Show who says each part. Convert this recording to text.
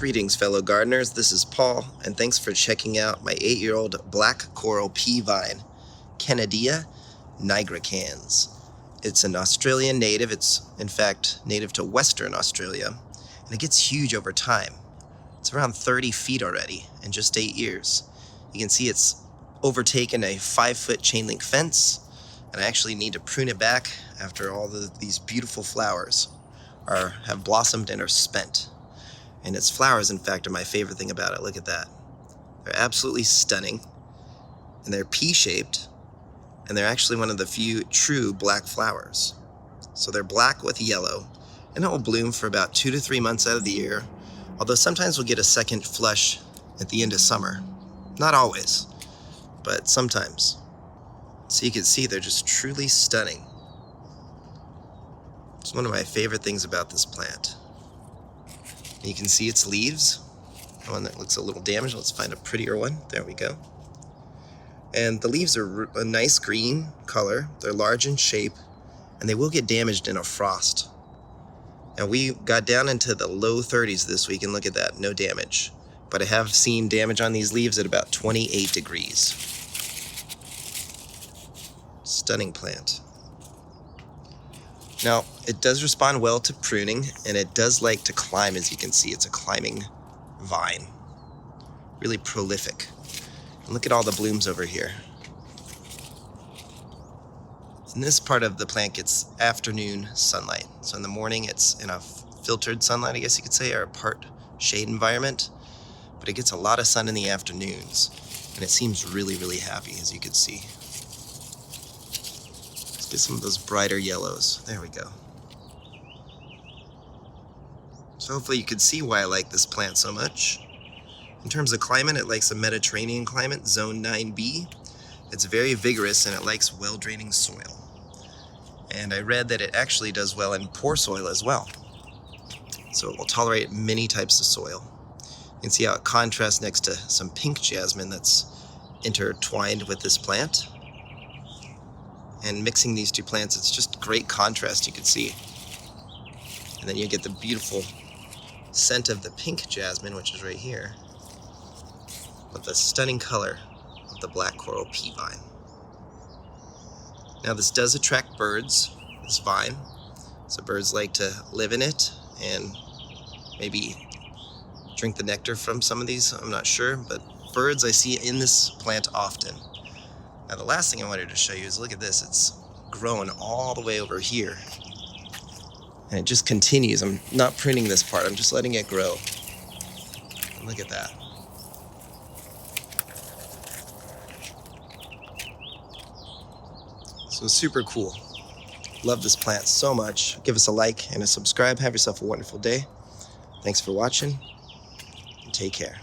Speaker 1: Greetings, fellow gardeners. This is Paul, and thanks for checking out my 8-year-old black coral pea vine, Kennedia Nigricans. It's an Australian native. It's, in fact, native to Western Australia, and it gets huge over time. It's around 30 feet already in just 8 years. You can see it's overtaken a 5-foot chain link fence, and I actually need to prune it back after all these beautiful flowers have blossomed and are spent. And its flowers, in fact, are my favorite thing about it. Look at that. They're absolutely stunning, and they're pea-shaped, and they're actually one of the few true black flowers. So they're black with yellow, and it will bloom for about 2 to 3 months out of the year, although sometimes we'll get a second flush at the end of summer. Not always, but sometimes. So you can see they're just truly stunning. It's one of my favorite things about this plant. You can see its leaves, the one that looks a little damaged. Let's find a prettier one. There we go. And the leaves are a nice green color. They're large in shape, and they will get damaged in a frost. Now, we got down into the low 30s this week, and look at that, no damage. But I have seen damage on these leaves at about 28 degrees. Stunning plant. Now, it does respond well to pruning, and it does like to climb. As you can see, it's a climbing vine. Really prolific. And look at all the blooms over here. And this part of the plant gets afternoon sunlight. So in the morning, it's in a filtered sunlight, I guess you could say, or a part shade environment. But it gets a lot of sun in the afternoons, and it seems really, really happy, as you can see. Get some of those brighter yellows. There we go. So hopefully you can see why I like this plant so much. In terms of climate, it likes a Mediterranean climate, zone 9B. It's very vigorous and it likes well-draining soil. And I read that it actually does well in poor soil as well. So it will tolerate many types of soil. You can see how it contrasts next to some pink jasmine that's intertwined with this plant. And mixing these two plants, it's just great contrast, you can see. And then you get the beautiful scent of the pink jasmine, which is right here, with the stunning color of the black coral pea vine. Now, this does attract birds, this vine. So birds like to live in it and maybe drink the nectar from some of these, I'm not sure, but birds I see in this plant often. Now, the last thing I wanted to show you is look at this. It's growing all the way over here. And it just continues. I'm not pruning this part. I'm just letting it grow. And look at that. So super cool. Love this plant so much. Give us a like and a subscribe. Have yourself a wonderful day. Thanks for watching, and take care.